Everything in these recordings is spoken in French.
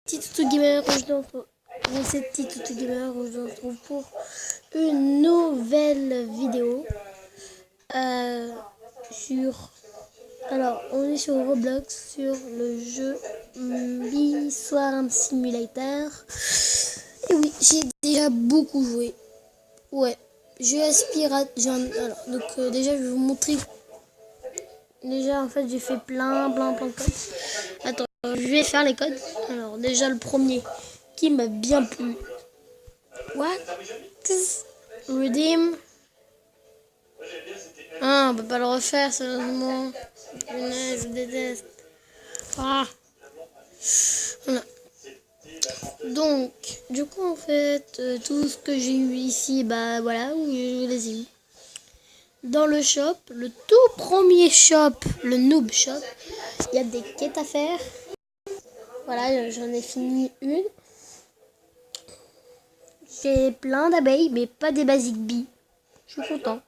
Tito Gamer, c'est Tito Gamer, je vous retrouve pour une nouvelle vidéo alors on est sur Roblox, sur le jeu Bee-Swarm Simulator. Et oui, j'ai déjà beaucoup joué. Ouais, j'ai aspiré. Alors, donc déjà je vais vous montrer. Déjà en fait j'ai fait plein de codes. Attends, je vais faire les codes. Alors déjà le premier qui m'a bien plu. What? Redeem. Ah, on peut pas le refaire sérieusement. Je déteste. Ah. Voilà. Donc, du coup en fait, tout ce que j'ai eu ici, bah voilà, je les ai eu. Dans le shop, le tout premier shop, le noob shop, il y a des quêtes à faire. Voilà, j'en ai fini une. J'ai plein d'abeilles, mais pas des basic bees. Je suis content.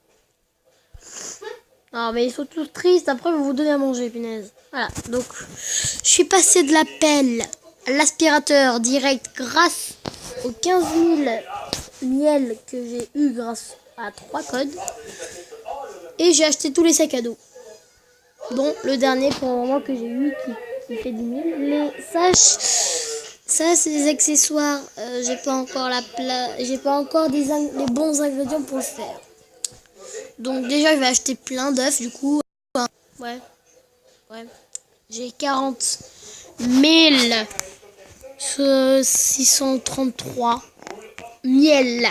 Non, mais ils sont tous tristes. Après, vous donner à manger, punaise. Voilà, donc, je suis passé de la pelle à l'aspirateur direct grâce aux 15 000 miels que j'ai eu grâce à 3 codes. Et j'ai acheté tous les sacs à dos. Dont le dernier pour le moment que j'ai eu qui fait 10 000. Les saches, ça c'est des accessoires. J'ai pas encore les bons ingrédients pour le faire. Donc déjà je vais acheter plein d'œufs du coup. Ouais. J'ai 40 633 miel.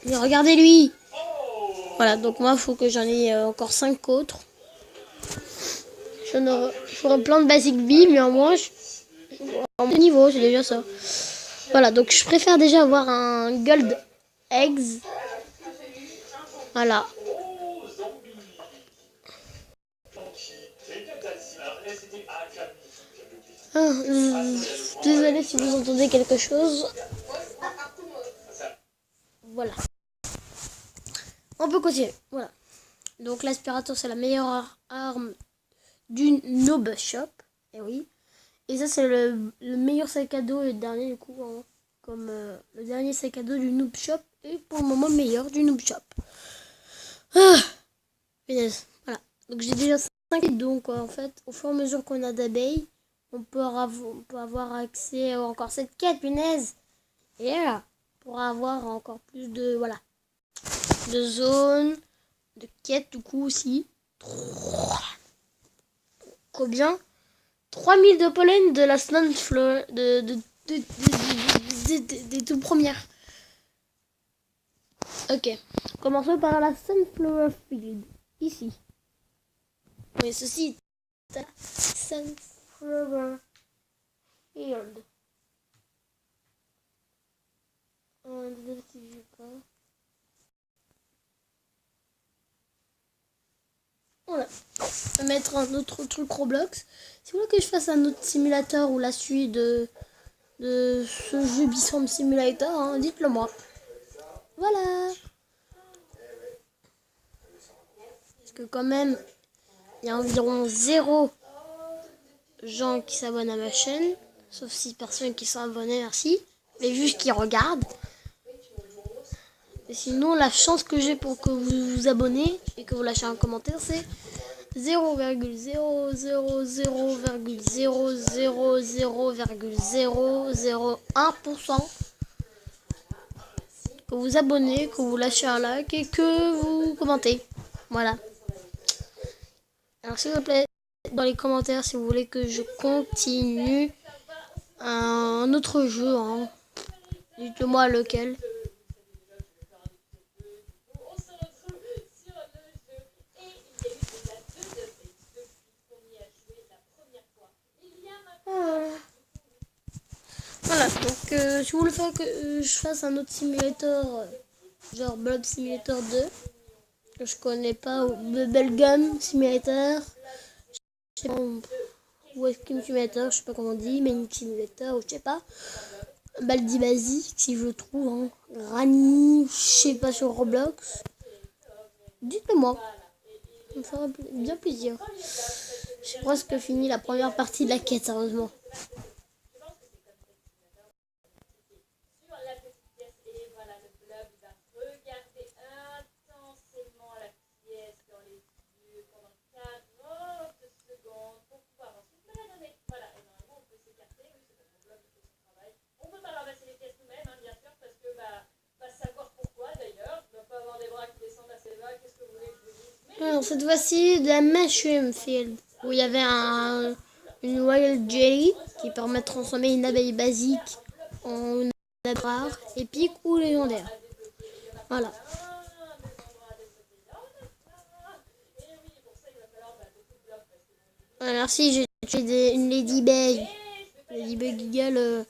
Mais regardez lui. Voilà, donc moi il faut que j'en ai encore 5 autres. Je ferai plein de basic bee, mais en moins en niveau, c'est déjà ça. Voilà, donc je préfère déjà avoir un gold eggs. Voilà. Désolée si vous entendez quelque chose. Voilà. On peut continuer. Voilà. Donc l'aspirateur c'est la meilleure arme du noob shop. Et oui. Et ça c'est le meilleur sac à dos et le dernier du coup. Hein, comme le dernier sac à dos du noob shop. Et pour le moment le meilleur du noob shop. Ah, voilà. Donc j'ai déjà 5. Donc en fait au fur et à mesure qu'on a d'abeilles. On peut avoir accès à encore cette quête, punaise. Et là, pour avoir encore plus de zones, de quêtes du coup aussi. Combien 3000 de pollen de la sunflower, des tout premières. Ok, commençons par la sunflower field, ici. Oui, ceci est la sunflower field. Voilà. Je vais mettre un autre truc Roblox. Si vous voulez que je fasse un autre simulateur ou la suite de ce jeu Bee-Swarm Simulator, hein, dites-le moi. Voilà. Parce que quand même, il y a environ 0 gens qui s'abonnent à ma chaîne. Sauf 6 personnes qui sont abonnées, merci. Mais juste qui regardent. Et sinon, la chance que j'ai pour que vous vous abonnez et que vous lâchez un commentaire, c'est 0,000000001% que vous abonnez, que vous lâchez un like et que vous commentez. Voilà. Alors s'il vous plaît, dans les commentaires si vous voulez que je continue un autre jeu, hein. Dites-moi lequel. Voilà, donc si vous voulez que je fasse un autre simulator, genre Blob Simulator 2, que je connais pas, ou Bubblegum Simulator, je sais pas, ou Escape Simulator, je sais pas comment on dit, Manic Simulator, ou je sais pas, Baldi Basic, si je le trouve, hein. Granny, je sais pas, sur Roblox, dites-le moi, ça me fera bien plaisir. J'ai presque fini la première partie de la quête, sérieusement. Non, cette fois-ci, de la Mushroom Field, où il y avait une Royal Jelly qui permet de transformer une abeille basique en une abeille rare, épique ou légendaire. Voilà. Merci, j'ai tué une Ladybug. Ladybug Eagle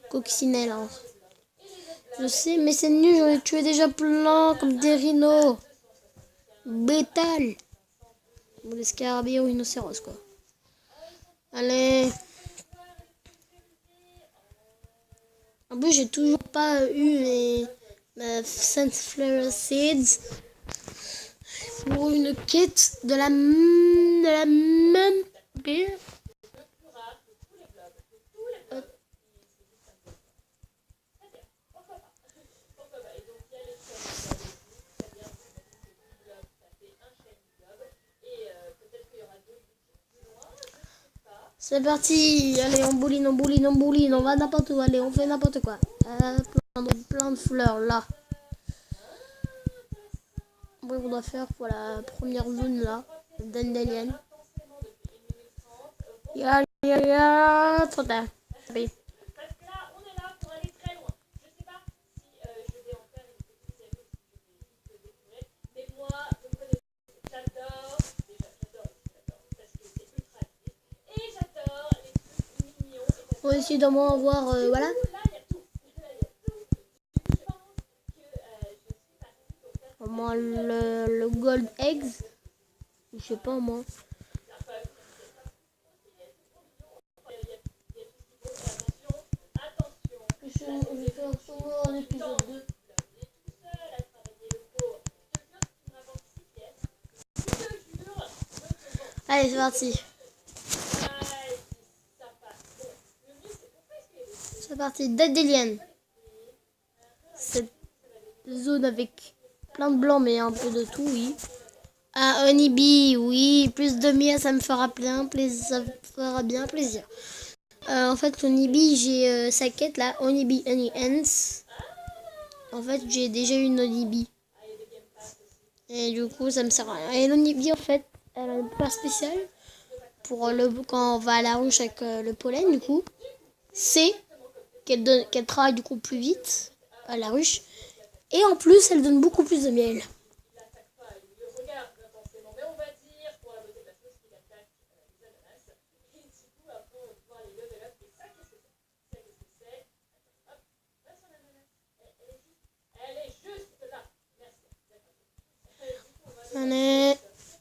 coccinelle. Hein. Je sais, mais c'est nul, j'en ai tué déjà plein, comme des rhinos. Bétal. Ou des scarabées ou rhinocéros, quoi. Allez. En plus, j'ai toujours pas eu mes Sunflower Seeds pour une quête de la même. C'est parti, allez, on bouline, on va n'importe où, allez, on fait n'importe quoi. Plein de fleurs là. Bon, on doit faire pour la première zone là, Dandelion. Trop tard. On va essayer d'au moins avoir, voilà. Au moins le gold eggs. Je sais pas moi. Je vais faire un épisode 2. Allez, c'est parti. C'est parti, Dandelion. Cette zone avec plein de blanc mais un peu de tout, oui. Ah, Honeybee, oui, plus de miel, ça me fera bien plaisir. Ça me fera bien plaisir. En fait, Honeybee, j'ai sa quête là, Honeybee Honey Ants. En fait, j'ai déjà une Honeybee. Et du coup, ça me sert à rien. Et l'Honeybee, en fait, elle a un pouvoir spécial pour quand on va à la ruche avec le pollen, du coup. C'est qu'elle travaille du coup plus vite à la ruche. Et en plus, elle donne beaucoup plus de miel.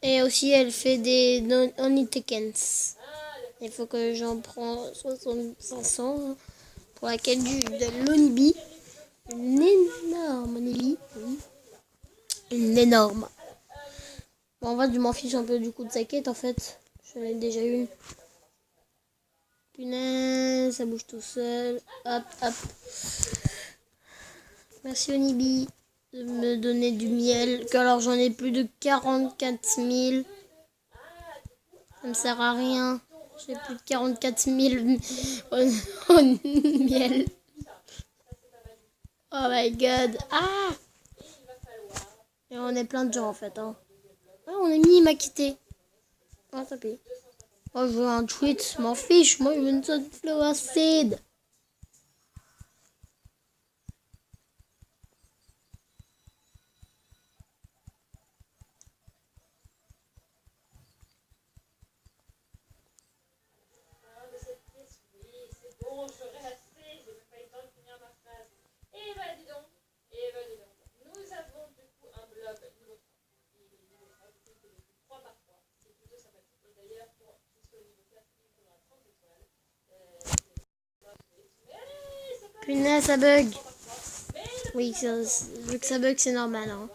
Et aussi, elle fait des Honeytekens. Il faut que j'en prends 500 pour la quête de l'Honeybee. Une énorme Honeybee. Oui. Une énorme. Bon, en fait, je m'en fiche un peu du coup de sa quête en fait. J'en ai déjà une. Punaise, ça bouge tout seul. Hop, hop. Merci Honeybee de me donner du miel. Alors j'en ai plus de 44 000. Ça me sert à rien. J'ai plus de 44 000 miel. Oh my god. Ah! Et on est plein de gens en fait. Hein. Ah, on est mis m'a quitté. Oh, tant pis. Oh, je veux un tweet. M'en fiche. Moi, je veux une sunflower seed. Punaise, ça bug. Oui, vu que ça bug, c'est normal. Hein.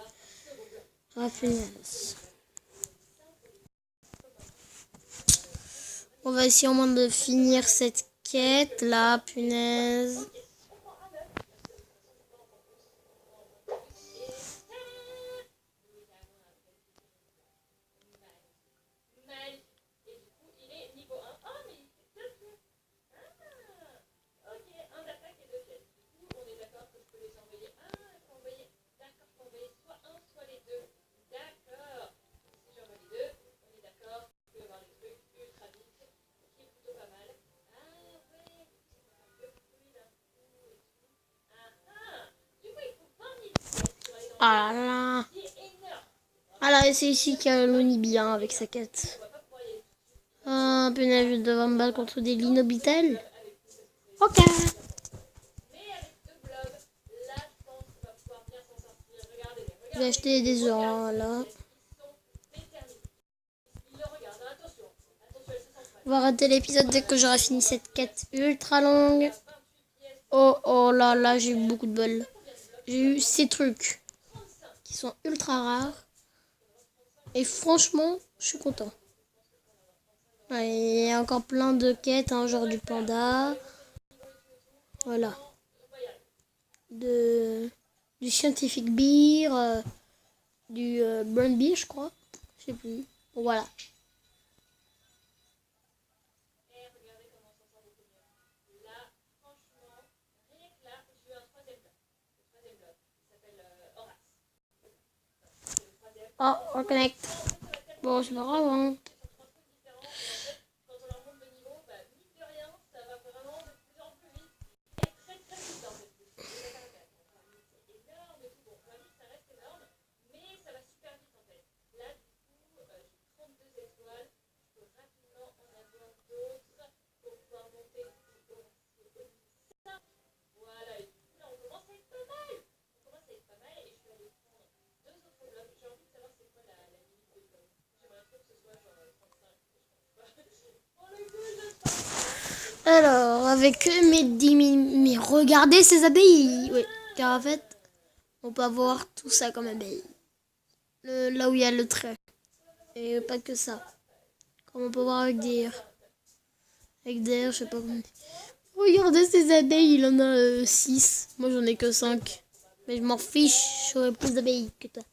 Ah, punaise. On va essayer au moins de finir cette quête là, punaise. Ah là là. Ah là, c'est ici qu'il y a l'Onibien avec sa quête. Ah, punaise, je devrais me battre contre des Linobitel. Ok. Je vais acheter des oranges là. On va rater l'épisode dès que j'aurai fini cette quête ultra longue. Oh, oh là là, j'ai eu beaucoup de bol. J'ai eu ces trucs qui sont ultra rares. Et franchement, je suis content. Ouais, il y a encore plein de quêtes, hein, genre du panda. Voilà. Du scientifique beer. Du brand beer, je crois. Je sais plus. Voilà. Oh, on connecte. Bon, c'est pas grave, hein. Alors, avec mes 10 000... Mais regardez ces abeilles. Oui, car en fait, on peut avoir tout ça comme abeille. Là où il y a le trait. Et pas que ça. Comme on peut voir avec des... Avec des... Je sais pas comment... Regardez ces abeilles, il en a 6. Moi, j'en ai que 5. Mais je m'en fiche, j'aurai plus d'abeilles que toi.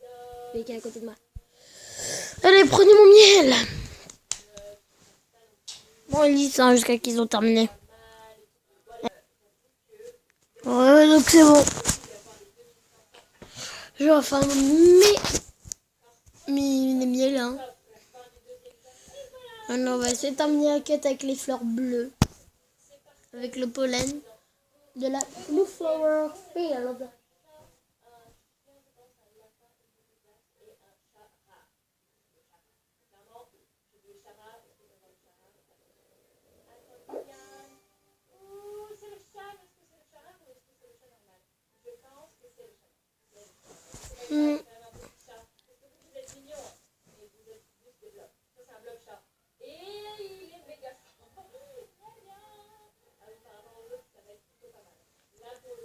Mais qui est à côté de moi. Allez, prenez mon miel. Bon, ils disent ça jusqu'à qu'ils ont terminé. Ouais, donc c'est bon. Je vais enfin mes miels, hein. Alors, on va essayer de terminer la quête avec les fleurs bleues. Avec le pollen de la Blue Flower Field.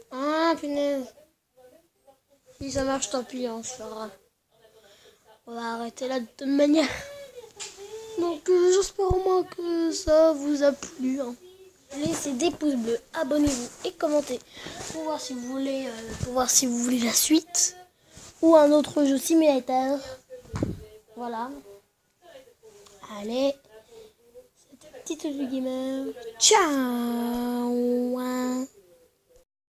Ah, punaise. Si ça marche, tant pis, on se fera. On va arrêter là de toute manière. Donc, j'espère au moins que ça vous a plu. Hein. Laissez des pouces bleus, abonnez-vous et commentez pour voir si vous voulez la suite ou un autre jeu simulateur. Voilà. Allez, c'était Petite du Gamer. Ciao.